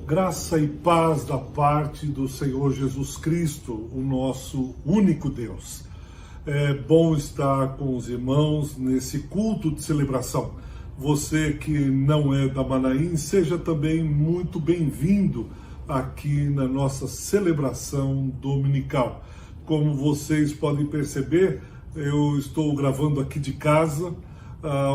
Graça e paz da parte do Senhor Jesus Cristo, o nosso único Deus. É bom estar com os irmãos nesse culto de celebração. Você que não é da Manaim, seja também muito bem-vindo aqui na nossa celebração dominical. Como vocês podem perceber, eu estou gravando aqui de casa.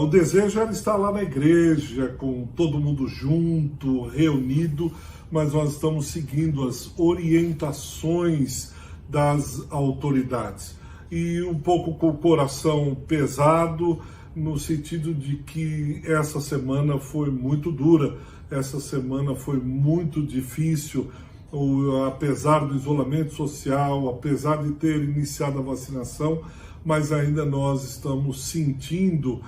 O desejo era estar lá na igreja, com todo mundo junto, reunido, mas nós estamos seguindo as orientações das autoridades. E um pouco com o coração pesado, no sentido de que essa semana foi muito dura, essa semana foi muito difícil, apesar do isolamento social, apesar de ter iniciado a vacinação, mas ainda nós estamos sentindo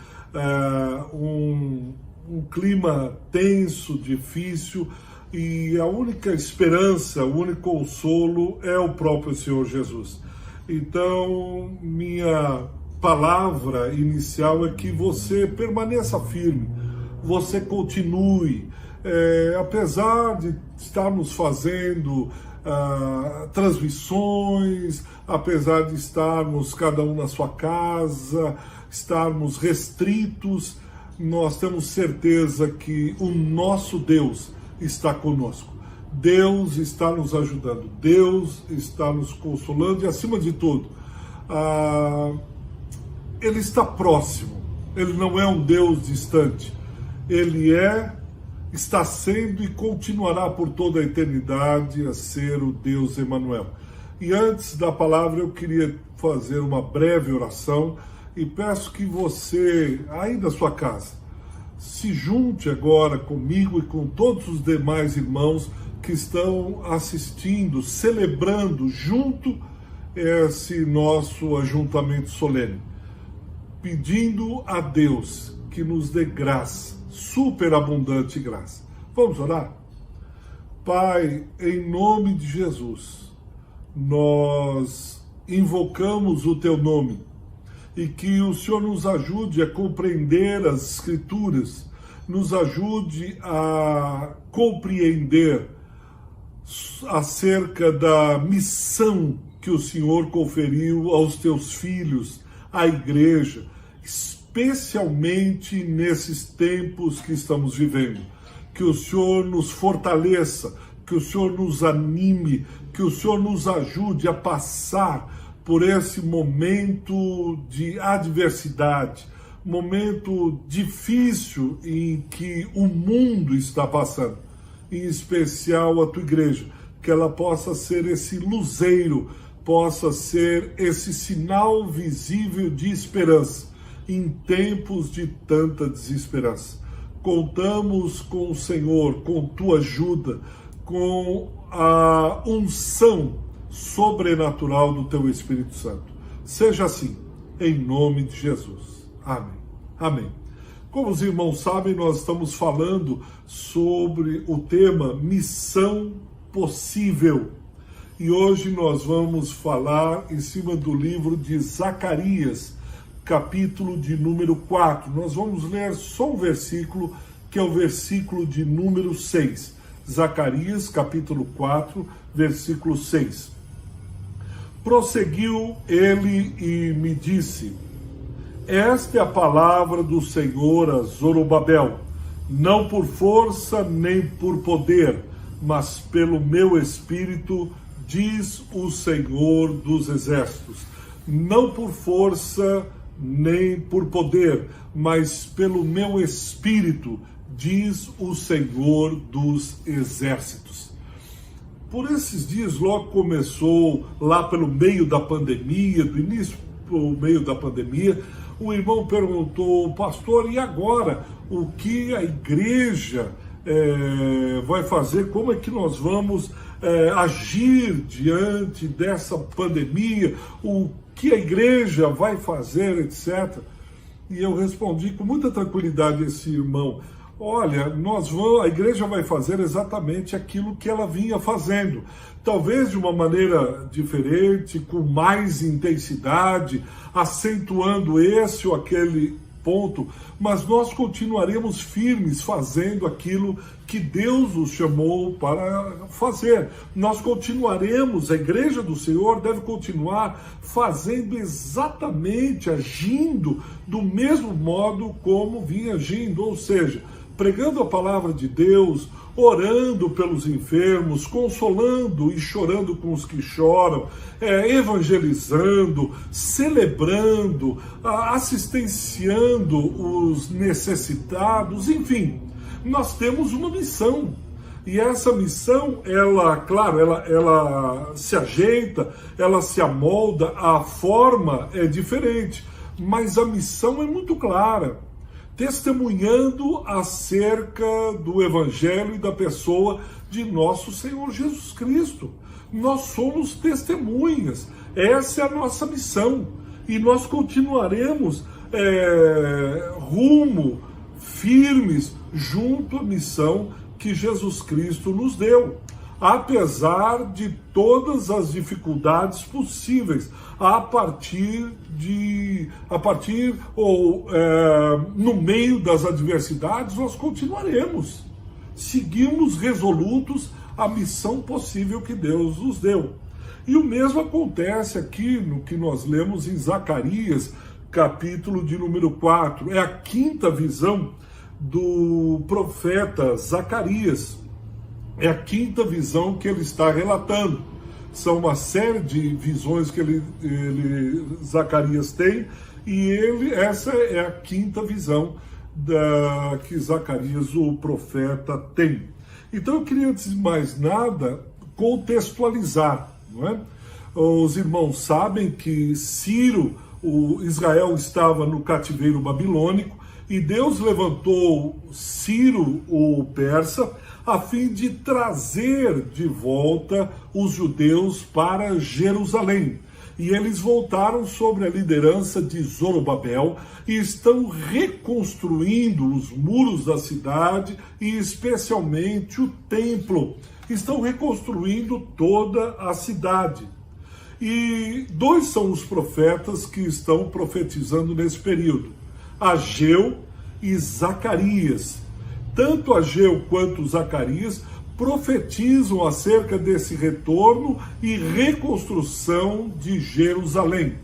um clima tenso, difícil, e a única esperança, o único consolo é o próprio Senhor Jesus. Então, minha palavra inicial é que você permaneça firme, você continue, apesar de estarmos fazendo transmissões, apesar de estarmos cada um na sua casa, estarmos restritos, nós temos certeza que o nosso Deus está conosco. Deus está nos ajudando, Deus está nos consolando e, acima de tudo, Ele está próximo. Ele não é um Deus distante. Ele está sendo e continuará por toda a eternidade a ser o Deus Emanuel. E antes da palavra eu queria fazer uma breve oração e peço que você, aí da sua casa, se junte agora comigo e com todos os demais irmãos que estão assistindo, celebrando junto esse nosso ajuntamento solene, pedindo a Deus que nos dê graça, superabundante graça. Vamos orar? Pai, em nome de Jesus, nós invocamos o Teu nome e que o Senhor nos ajude a compreender as Escrituras, nos ajude a compreender acerca da missão que o Senhor conferiu aos Teus filhos, à igreja, especialmente nesses tempos que estamos vivendo. Que o Senhor nos fortaleça, que o Senhor nos anime, que o Senhor nos ajude a passar por esse momento de adversidade, momento difícil em que o mundo está passando, em especial a tua igreja, que ela possa ser esse luzeiro, possa ser esse sinal visível de esperança em tempos de tanta desesperança. Contamos com o Senhor, com tua ajuda, com a unção sobrenatural do teu Espírito Santo. Seja assim, em nome de Jesus. Amém. Amém. Como os irmãos sabem, nós estamos falando sobre o tema Missão Possível. E hoje nós vamos falar em cima do livro de Zacarias, capítulo de número 4. Nós vamos ler só um versículo, que é o versículo de número 6. Zacarias, capítulo 4, versículo 6. Prosseguiu ele e me disse: esta é a palavra do Senhor a Zorobabel, não por força nem por poder, mas pelo meu espírito, diz o Senhor dos exércitos. Não por força nem por poder, mas pelo meu espírito, diz o Senhor dos exércitos. Por esses dias, logo começou, lá pelo meio da pandemia, do início pro meio da pandemia, o irmão perguntou: pastor, e agora? O que a igreja vai fazer? Como é que nós vamos agir diante dessa pandemia? O que a igreja vai fazer, etc. E eu respondi com muita tranquilidade a esse irmão: olha, a igreja vai fazer exatamente aquilo que ela vinha fazendo, talvez de uma maneira diferente, com mais intensidade, acentuando esse ou aquele ponto, mas nós continuaremos firmes fazendo aquilo que Deus nos chamou para fazer. Nós continuaremos, a igreja do Senhor deve continuar fazendo exatamente, agindo do mesmo modo como vinha agindo, ou seja, pregando a palavra de Deus, orando pelos enfermos, consolando e chorando com os que choram, evangelizando, celebrando, assistenciando os necessitados, enfim, nós temos uma missão. E essa missão, ela se ajeita, ela se amolda, a forma é diferente, mas a missão é muito clara. Testemunhando acerca do Evangelho e da pessoa de nosso Senhor Jesus Cristo. Nós somos testemunhas, essa é a nossa missão, e nós continuaremos firmes, junto à missão que Jesus Cristo nos deu, apesar de todas as dificuldades possíveis, no meio das adversidades, nós continuaremos. Seguimos resolutos a missão possível que Deus nos deu. E o mesmo acontece aqui no que nós lemos em Zacarias, capítulo de número 4. É a quinta visão do profeta Zacarias. É a quinta visão que ele está relatando. São uma série de visões que Zacarias tem, e essa é a quinta visão que Zacarias, o profeta, tem. Então eu queria, antes de mais nada, contextualizar, não é? Os irmãos sabem que Israel estava no cativeiro babilônico, e Deus levantou Ciro, o persa, a fim de trazer de volta os judeus para Jerusalém. E eles voltaram sob a liderança de Zorobabel e estão reconstruindo os muros da cidade e especialmente o templo. Estão reconstruindo toda a cidade. E dois são os profetas que estão profetizando nesse período: Ageu e Zacarias. Tanto Ageu quanto Zacarias profetizam acerca desse retorno e reconstrução de Jerusalém.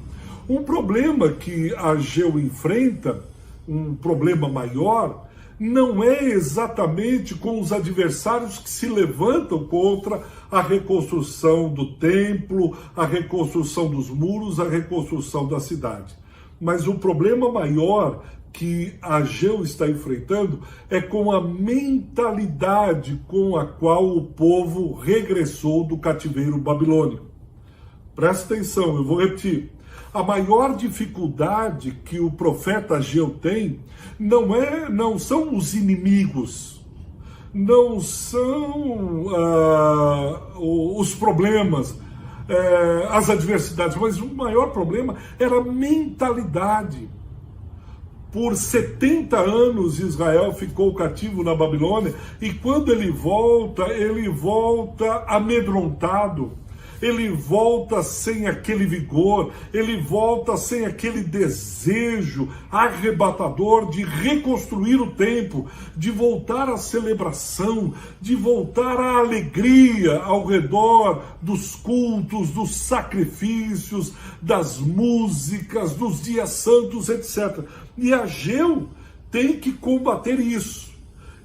Um problema que Ageu enfrenta, um problema maior, não é exatamente com os adversários que se levantam contra a reconstrução do templo, a reconstrução dos muros, a reconstrução da cidade. Mas o problema maior que Ageu está enfrentando é com a mentalidade com a qual o povo regressou do cativeiro babilônico. Presta atenção, eu vou repetir. A maior dificuldade que o profeta Ageu tem não são os inimigos, não são os problemas, as adversidades, mas o maior problema era a mentalidade. Por 70 anos Israel ficou cativo na Babilônia, e quando ele volta amedrontado, ele volta sem aquele vigor, ele volta sem aquele desejo arrebatador de reconstruir o templo, de voltar à celebração, de voltar à alegria ao redor dos cultos, dos sacrifícios, das músicas, dos dias santos, etc. E Ageu tem que combater isso.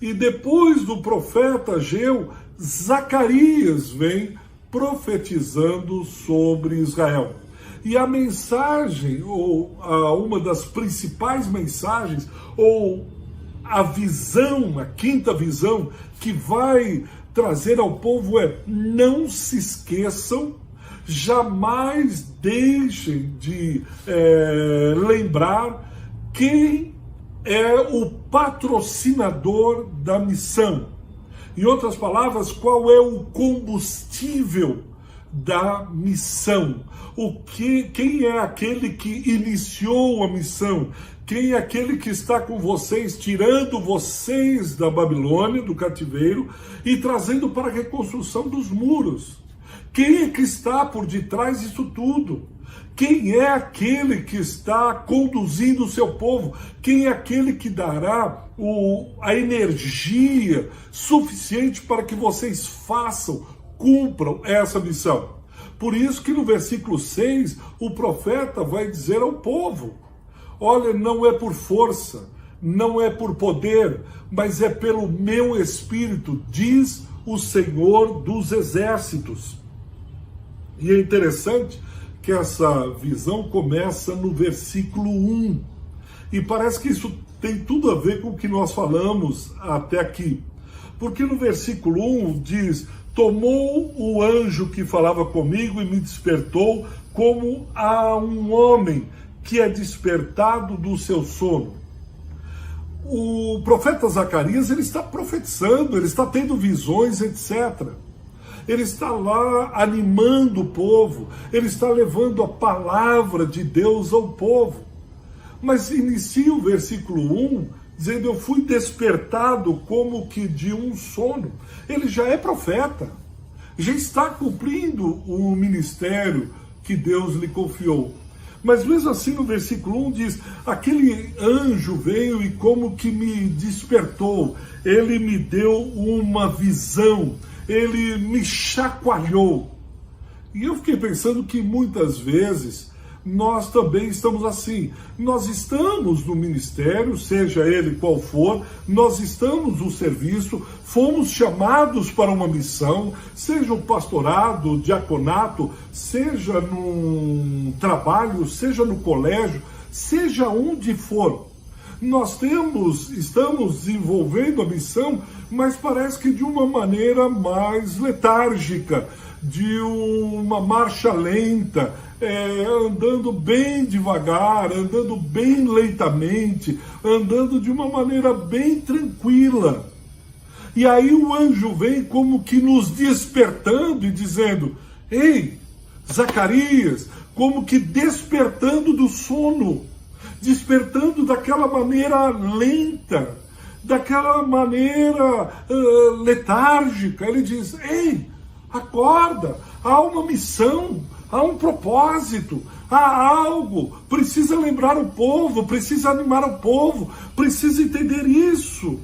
E depois do profeta Ageu, Zacarias vem profetizando sobre Israel. E a mensagem, ou uma das principais mensagens, ou a visão, a quinta visão que vai trazer ao povo é: não se esqueçam, jamais deixem de lembrar quem é o patrocinador da missão. Em outras palavras, qual é o combustível da missão? Quem é aquele que iniciou a missão? Quem é aquele que está com vocês, tirando vocês da Babilônia, do cativeiro, e trazendo para a reconstrução dos muros? Quem é que está por detrás disso tudo? Quem é aquele que está conduzindo o seu povo? Quem é aquele que dará a energia suficiente para que vocês cumpram essa missão? Por isso que no versículo 6, o profeta vai dizer ao povo: olha, não é por força, não é por poder, mas é pelo meu espírito, diz o Senhor dos Exércitos. E é interessante que essa visão começa no versículo 1. E parece que isso tem tudo a ver com o que nós falamos até aqui. Porque no versículo 1 diz: tomou o anjo que falava comigo e me despertou como a um homem que é despertado do seu sono. O profeta Zacarias, ele está profetizando, ele está tendo visões, etc. Ele está lá animando o povo, ele está levando a palavra de Deus ao povo. Mas inicia o versículo 1 dizendo: eu fui despertado como que de um sono. Ele já é profeta, já está cumprindo o ministério que Deus lhe confiou. Mas mesmo assim no versículo 1 diz: aquele anjo veio e como que me despertou, ele me deu uma visão, ele me chacoalhou. E eu fiquei pensando que muitas vezes nós também estamos assim. Nós estamos no ministério, seja ele qual for, nós estamos no serviço, fomos chamados para uma missão, seja o pastorado, o diaconato, seja num trabalho, seja no colégio, seja onde for. Nós estamos desenvolvendo a missão, mas parece que de uma maneira mais letárgica, de uma marcha lenta, andando bem devagar, andando bem lentamente, andando de uma maneira bem tranquila. E aí o anjo vem como que nos despertando e dizendo: ei, Zacarias, como que despertando do sono, despertando daquela maneira lenta, daquela maneira letárgica. Ele diz: ei, acorda, há uma missão, há um propósito, há algo, precisa lembrar o povo, precisa animar o povo, precisa entender isso.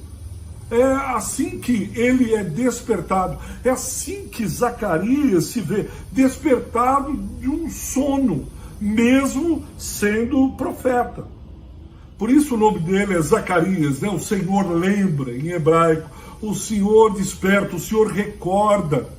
É assim que ele é despertado, é assim que Zacarias se vê despertado de um sono, mesmo sendo profeta. Por isso o nome dele é Zacarias, né? O Senhor lembra, em hebraico, o Senhor desperta, o Senhor recorda.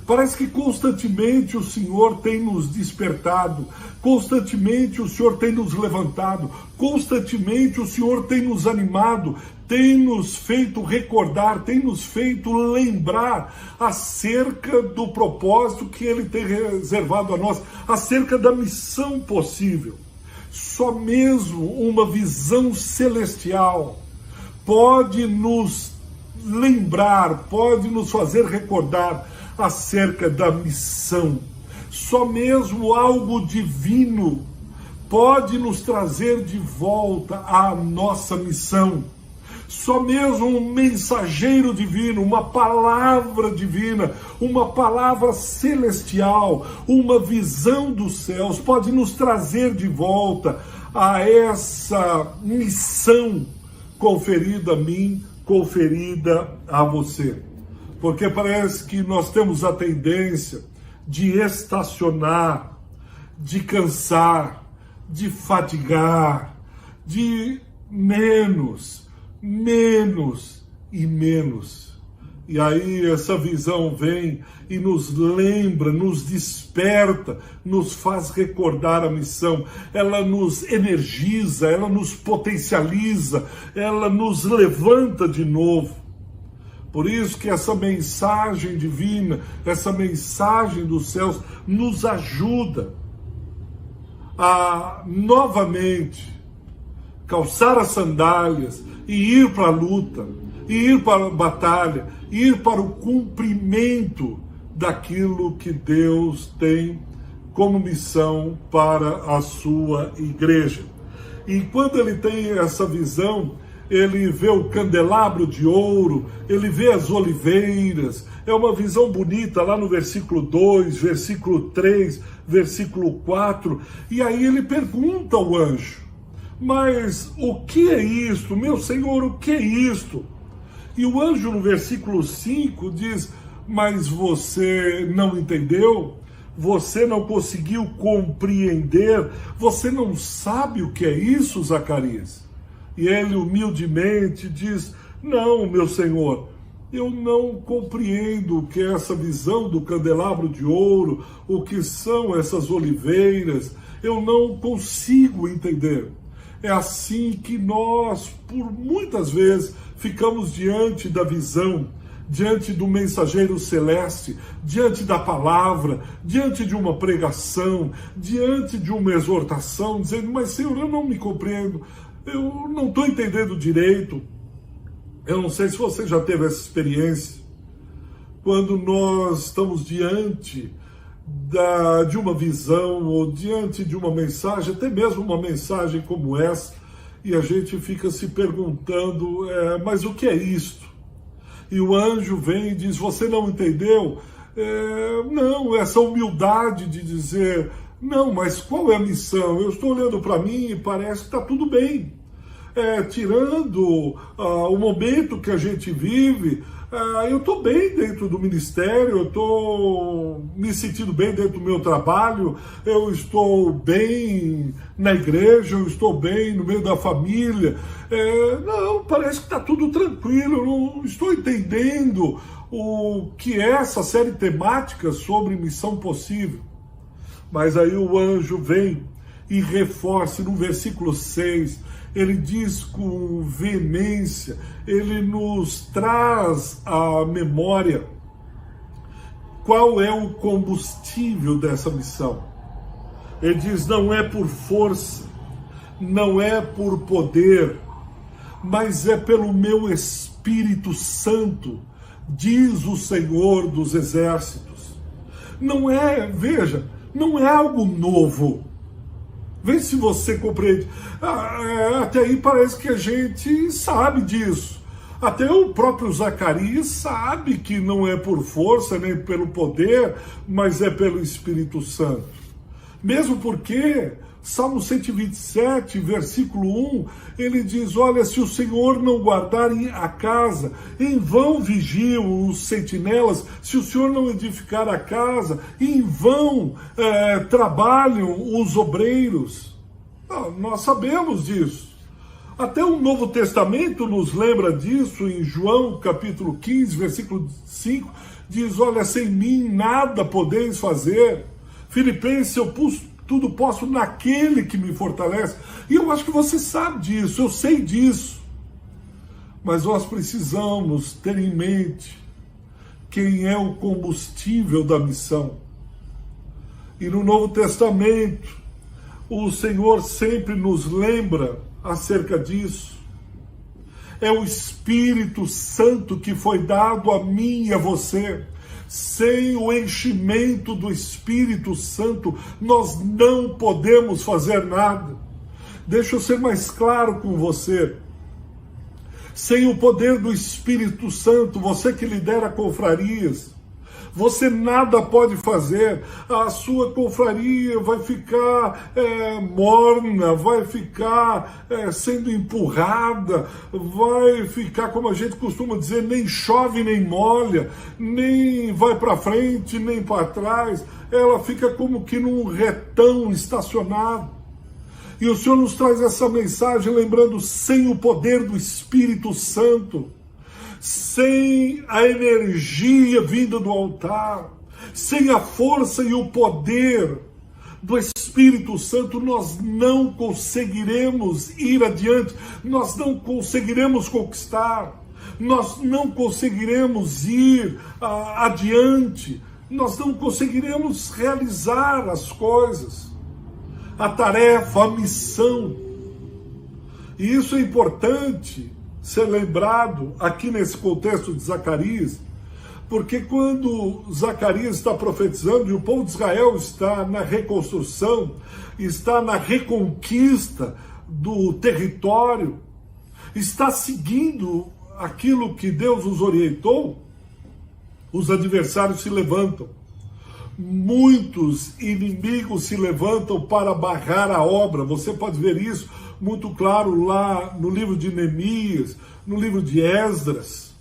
Parece que constantemente o Senhor tem nos despertado, constantemente o Senhor tem nos levantado, constantemente o Senhor tem nos animado, tem nos feito recordar, tem nos feito lembrar acerca do propósito que Ele tem reservado a nós, acerca da missão possível. Só mesmo uma visão celestial pode nos lembrar, pode nos fazer recordar acerca da missão. Só mesmo algo divino pode nos trazer de volta à nossa missão. Só mesmo um mensageiro divino, uma palavra divina, uma palavra celestial, uma visão dos céus pode nos trazer de volta a essa missão conferida a mim, conferida a você. Porque parece que nós temos a tendência de estacionar, de cansar, de fadigar, de menos e menos. E aí essa visão vem e nos lembra, nos desperta, nos faz recordar a missão. Ela nos energiza, ela nos potencializa, ela nos levanta de novo. Por isso que essa mensagem divina, essa mensagem dos céus nos ajuda a novamente calçar as sandálias e ir para a luta, e ir para a batalha, ir para o cumprimento daquilo que Deus tem como missão para a sua igreja. E quando ele tem essa visão, ele vê o candelabro de ouro, ele vê as oliveiras. É uma visão bonita lá no versículo 2, versículo 3, versículo 4. E aí ele pergunta ao anjo: mas o que é isto? Meu Senhor, o que é isto? E o anjo no versículo 5 diz: mas você não entendeu? Você não conseguiu compreender? Você não sabe o que é isso, Zacarias? E ele humildemente diz: não, meu Senhor, eu não compreendo o que é essa visão do candelabro de ouro, o que são essas oliveiras, eu não consigo entender. É assim que nós, por muitas vezes, ficamos diante da visão, diante do mensageiro celeste, diante da palavra, diante de uma pregação, diante de uma exortação, dizendo: mas Senhor, eu não me compreendo, eu não estou entendendo direito. Eu não sei se você já teve essa experiência, quando nós estamos diante de uma visão ou diante de uma mensagem, até mesmo uma mensagem como essa, e a gente fica se perguntando: mas o que é isto? E o anjo vem e diz: você não entendeu? Não, essa humildade de dizer: não, mas qual é a missão? Eu estou olhando para mim e parece que está tudo bem. Tirando o momento que a gente vive, eu estou bem dentro do ministério, eu estou me sentindo bem dentro do meu trabalho, eu estou bem na igreja, eu estou bem no meio da família. Não, parece que está tudo tranquilo, eu não estou entendendo o que é essa série temática sobre missão possível. Mas aí o anjo vem e reforça no versículo 6, ele diz com veemência, ele nos traz à memória qual é o combustível dessa missão. Ele diz: não é por força, não é por poder, mas é pelo meu Espírito Santo, diz o Senhor dos Exércitos. Não é, veja, não é algo novo. Vê se você compreende. Até aí parece que a gente sabe disso. Até o próprio Zacarias sabe que não é por força nem pelo poder, mas é pelo Espírito Santo. Mesmo porque Salmo 127, versículo 1, ele diz: olha, se o Senhor não guardar a casa, em vão vigiam os sentinelas, se o Senhor não edificar a casa, em vão trabalham os obreiros. Nós sabemos disso. Até o Novo Testamento nos lembra disso, em João capítulo 15, versículo 5, diz: olha, sem mim nada podeis fazer. Filipenses, tudo posso naquele que me fortalece. E eu acho que você sabe disso, eu sei disso. Mas nós precisamos ter em mente quem é o combustível da missão. E no Novo Testamento, o Senhor sempre nos lembra acerca disso. É o Espírito Santo que foi dado a mim e a você. Sem o enchimento do Espírito Santo, nós não podemos fazer nada. Deixa eu ser mais claro com você. Sem o poder do Espírito Santo, você que lidera confrarias, você nada pode fazer. A sua confraria vai ficar morna, vai ficar sendo empurrada, vai ficar, como a gente costuma dizer, nem chove nem molha, nem vai para frente nem para trás. Ela fica como que num retão estacionado. E o Senhor nos traz essa mensagem lembrando: sem o poder do Espírito Santo, sem a energia vinda do altar, sem a força e o poder do Espírito Santo, nós não conseguiremos ir adiante, nós não conseguiremos conquistar, nós não conseguiremos ir adiante, nós não conseguiremos realizar as coisas, a tarefa, a missão. E isso é importante ser lembrado aqui nesse contexto de Zacarias, porque quando Zacarias está profetizando e o povo de Israel está na reconstrução, está na reconquista do território, está seguindo aquilo que Deus os orientou, os adversários se levantam. Muitos inimigos se levantam para barrar a obra. Você pode ver isso muito claro lá no livro de Neemias, no livro de Esdras.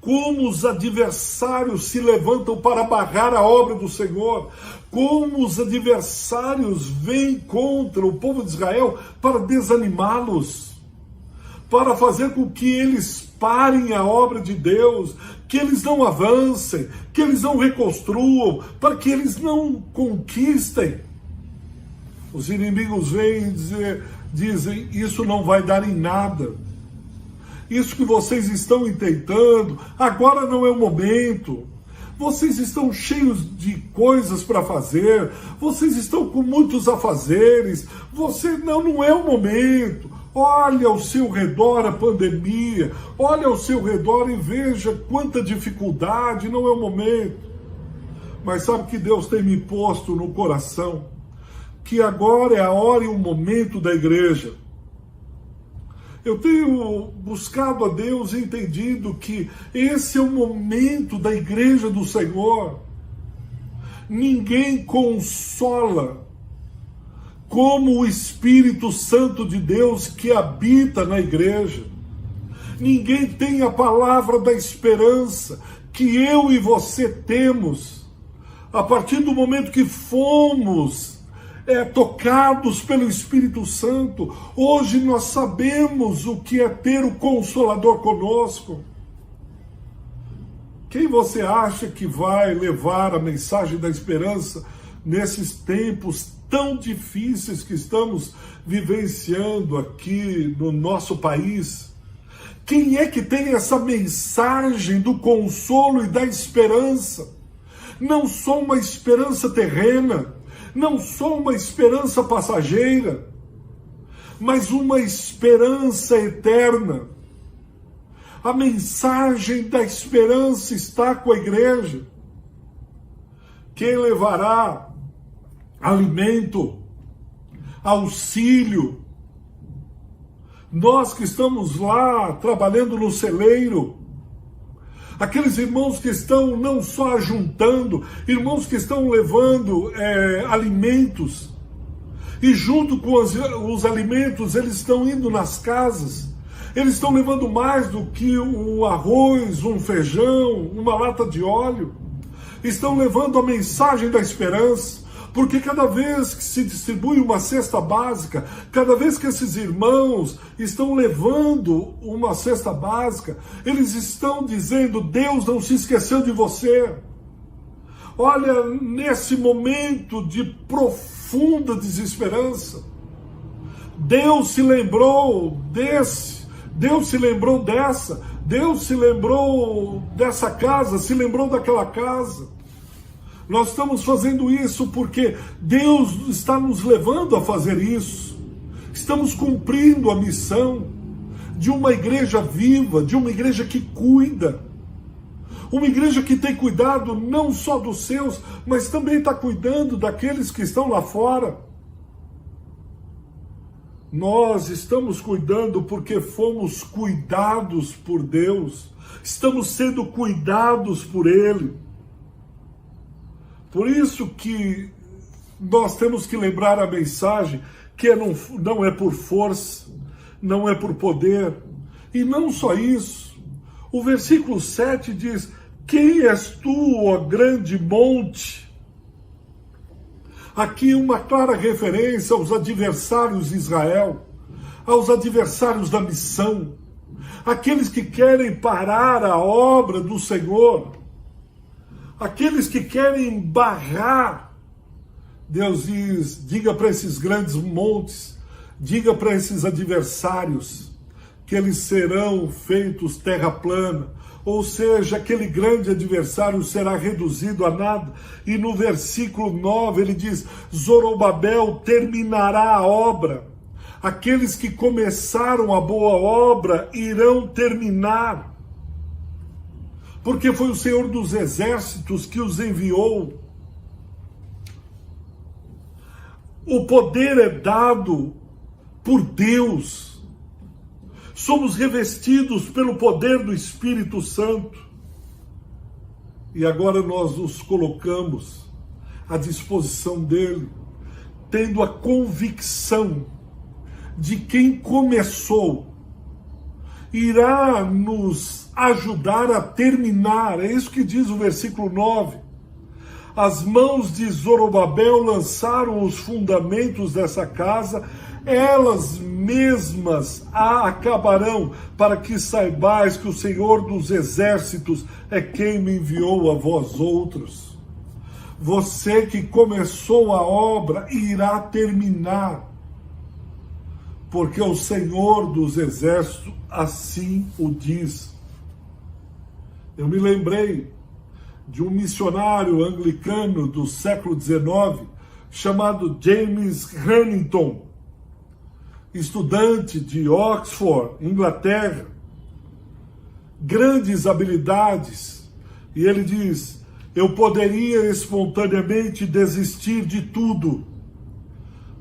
Como os adversários se levantam para barrar a obra do Senhor. Como os adversários vêm contra o povo de Israel para desanimá-los, para fazer com que eles parem a obra de Deus, que eles não avancem, que eles não reconstruam, para que eles não conquistem. Os inimigos vêm e dizem, isso não vai dar em nada. Isso que vocês estão intentando, agora não é o momento. Vocês estão cheios de coisas para fazer, vocês estão com muitos afazeres, não é o momento. Olha ao seu redor a pandemia, olha ao seu redor e veja quanta dificuldade, não é o momento. Mas sabe que Deus tem me posto no coração? Que agora é a hora e o momento da igreja. Eu tenho buscado a Deus e entendido que esse é o momento da igreja do Senhor. Ninguém consola como o Espírito Santo de Deus que habita na igreja. Ninguém tem a palavra da esperança que eu e você temos. A partir do momento que fomos tocados pelo Espírito Santo, hoje nós sabemos o que é ter o Consolador conosco. Quem você acha que vai levar a mensagem da esperança nesses tempos tão difíceis que estamos vivenciando aqui no nosso país? Quem é que tem essa mensagem do consolo e da esperança? Não só uma esperança terrena, não só uma esperança passageira, mas uma esperança eterna. A mensagem da esperança está com a igreja. Quem levará alimento, auxílio? Nós que estamos lá trabalhando no celeiro, aqueles irmãos que estão não só ajuntando, irmãos que estão levando alimentos, e junto com os alimentos eles estão indo nas casas, eles estão levando mais do que um arroz, um feijão, uma lata de óleo, estão levando a mensagem da esperança. Porque cada vez que se distribui uma cesta básica, cada vez que esses irmãos estão levando uma cesta básica, eles estão dizendo, Deus não se esqueceu de você. Olha, nesse momento de profunda desesperança, Deus se lembrou desse, Deus se lembrou dessa, Deus se lembrou dessa casa, se lembrou daquela casa. Nós estamos fazendo isso porque Deus está nos levando a fazer isso. Estamos cumprindo a missão de uma igreja viva, de uma igreja que cuida. Uma igreja que tem cuidado não só dos seus, mas também está cuidando daqueles que estão lá fora. Nós estamos cuidando porque fomos cuidados por Deus. Estamos sendo cuidados por Ele. Por isso que nós temos que lembrar a mensagem que não é por força, não é por poder. E não só isso. O versículo 7 diz, quem és tu, ó grande monte? Aqui uma clara referência aos adversários de Israel, aos adversários da missão, aqueles que querem parar a obra do Senhor, aqueles que querem barrar. Deus diz, diga para esses grandes montes, diga para esses adversários, que eles serão feitos terra plana, ou seja, aquele grande adversário será reduzido a nada. E no versículo 9 ele diz, Zorobabel terminará a obra, aqueles que começaram a boa obra irão terminar, porque foi o Senhor dos Exércitos que os enviou. O poder é dado por Deus. somos revestidos pelo poder do Espírito Santo. E agora nós nos colocamos à disposição dele, tendo a convicção de quem começou, irá nos ajudar a terminar. É isso que diz o versículo 9. As mãos de Zorobabel lançaram os fundamentos dessa casa, elas mesmas a acabarão, para que saibais que o Senhor dos Exércitos é quem me enviou a vós outros. Você que começou a obra irá terminar, porque o Senhor dos Exércitos assim o diz. Eu me lembrei de um missionário anglicano do século XIX, chamado James Huntington, estudante de Oxford, Inglaterra, grandes habilidades, e ele diz: eu poderia espontaneamente desistir de tudo,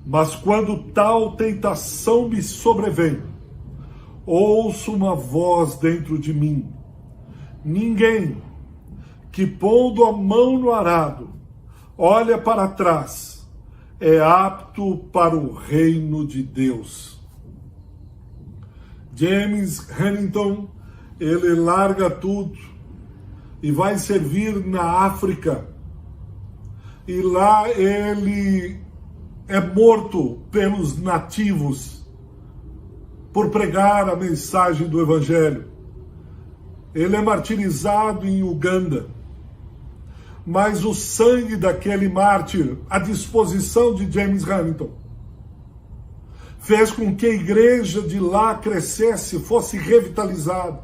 mas quando tal tentação me sobrevém, ouço uma voz dentro de mim: ninguém que, pondo a mão no arado, olha para trás, é apto para o reino de Deus. James Huntington, ele larga tudo e vai servir na África. E lá ele é morto pelos nativos por pregar a mensagem do Evangelho. Ele é martirizado em Uganda. Mas o sangue daquele mártir, à disposição de James Huntington, fez com que a igreja de lá crescesse, fosse revitalizada.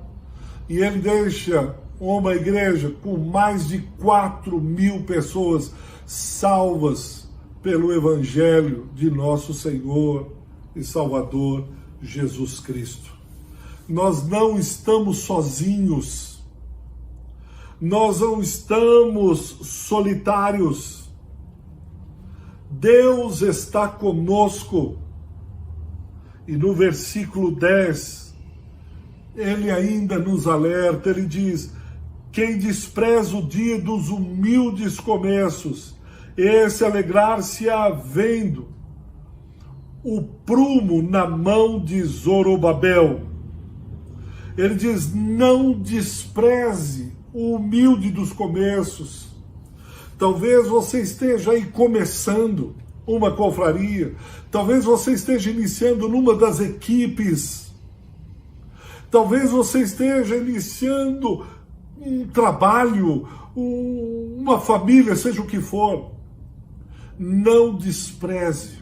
E ele deixa uma igreja com mais de 4.000 pessoas salvas pelo Evangelho de nosso Senhor e Salvador Jesus Cristo. Nós não estamos sozinhos. Nós não estamos solitários. Deus está conosco. E no versículo 10, ele ainda nos alerta, ele diz: quem despreza o dia dos humildes começos, esse alegrar-se-á vendo o prumo na mão de Zorobabel. Ele diz: não despreze o humilde dos começos. Talvez você esteja aí começando uma confraria, talvez você esteja iniciando numa das equipes, talvez você esteja iniciando um trabalho, uma família, seja o que for. Não despreze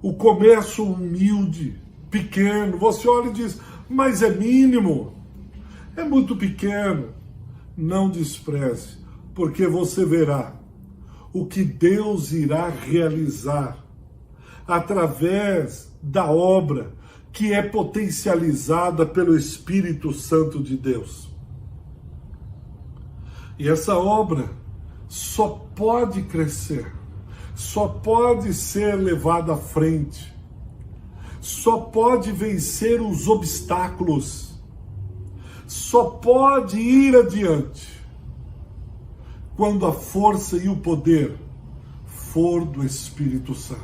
o começo humilde, pequeno. Você olha e diz: mas é mínimo, é muito pequeno. Não despreze, porque você verá o que Deus irá realizar através da obra que é potencializada pelo Espírito Santo de Deus. E essa obra só pode crescer, só pode ser levada à frente, só pode vencer os obstáculos, só pode ir adiante quando a força e o poder for do Espírito Santo.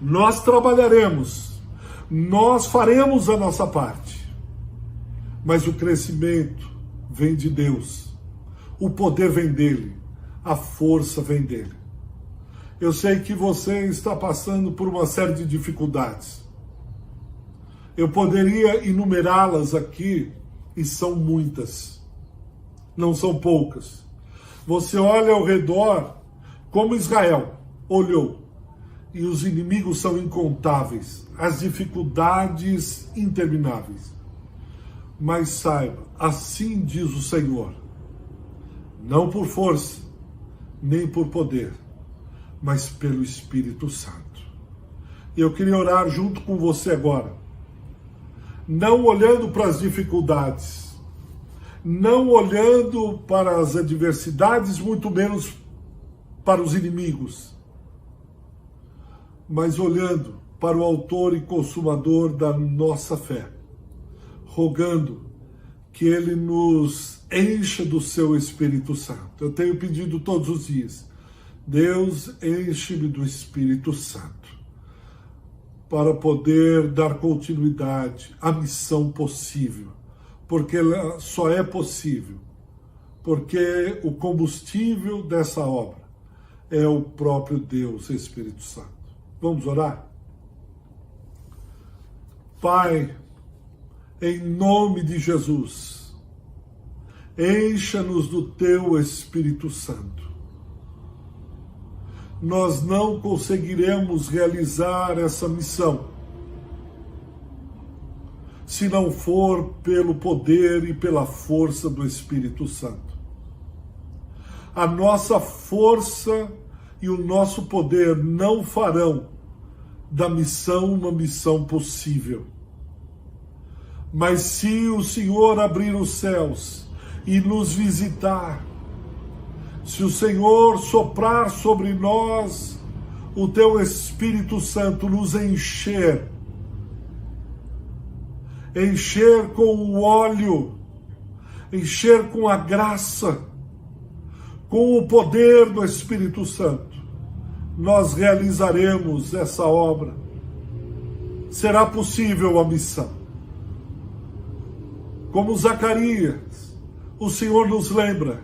Nós trabalharemos, nós faremos a nossa parte, mas o crescimento vem de Deus, o poder vem dele, a força vem dele. Eu sei que você está passando por uma série de dificuldades. Eu poderia enumerá-las aqui, e são muitas, não são poucas. Você olha ao redor, como Israel olhou, e os inimigos são incontáveis, as dificuldades intermináveis. Mas saiba, assim diz o Senhor, não por força, nem por poder, mas pelo Espírito Santo. Eu queria orar junto com você agora, não olhando para as dificuldades, não olhando para as adversidades, muito menos para os inimigos, mas olhando para o autor e consumador da nossa fé, rogando que Ele nos encha do seu Espírito Santo. Eu tenho pedido todos os dias, Deus, enche-me do Espírito Santo, para poder dar continuidade à missão possível, porque ela só é possível porque o combustível dessa obra é o próprio Deus, Espírito Santo. Vamos orar? Pai, em nome de Jesus, encha-nos do teu Espírito Santo. Nós não conseguiremos realizar essa missão se não for pelo poder e pela força do Espírito Santo. A nossa força e o nosso poder não farão da missão uma missão possível. Mas se o Senhor abrir os céus e nos visitar, se o Senhor soprar sobre nós o teu Espírito Santo, nos encher com o óleo, encher com a graça, com o poder do Espírito Santo, nós realizaremos essa obra. Será possível a missão. Como Zacarias, o Senhor nos lembra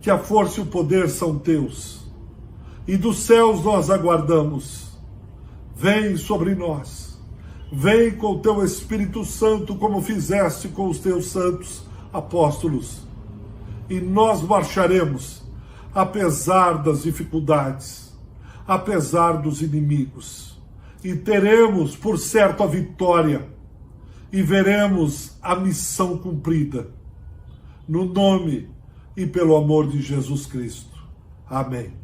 que a força e o poder são teus, e dos céus nós aguardamos. Vem sobre nós, vem com o teu Espírito Santo, como fizeste com os teus santos apóstolos, e nós marcharemos, apesar das dificuldades, apesar dos inimigos, e teremos, por certo, a vitória, e veremos a missão cumprida, no nome e pelo amor de Jesus Cristo. Amém.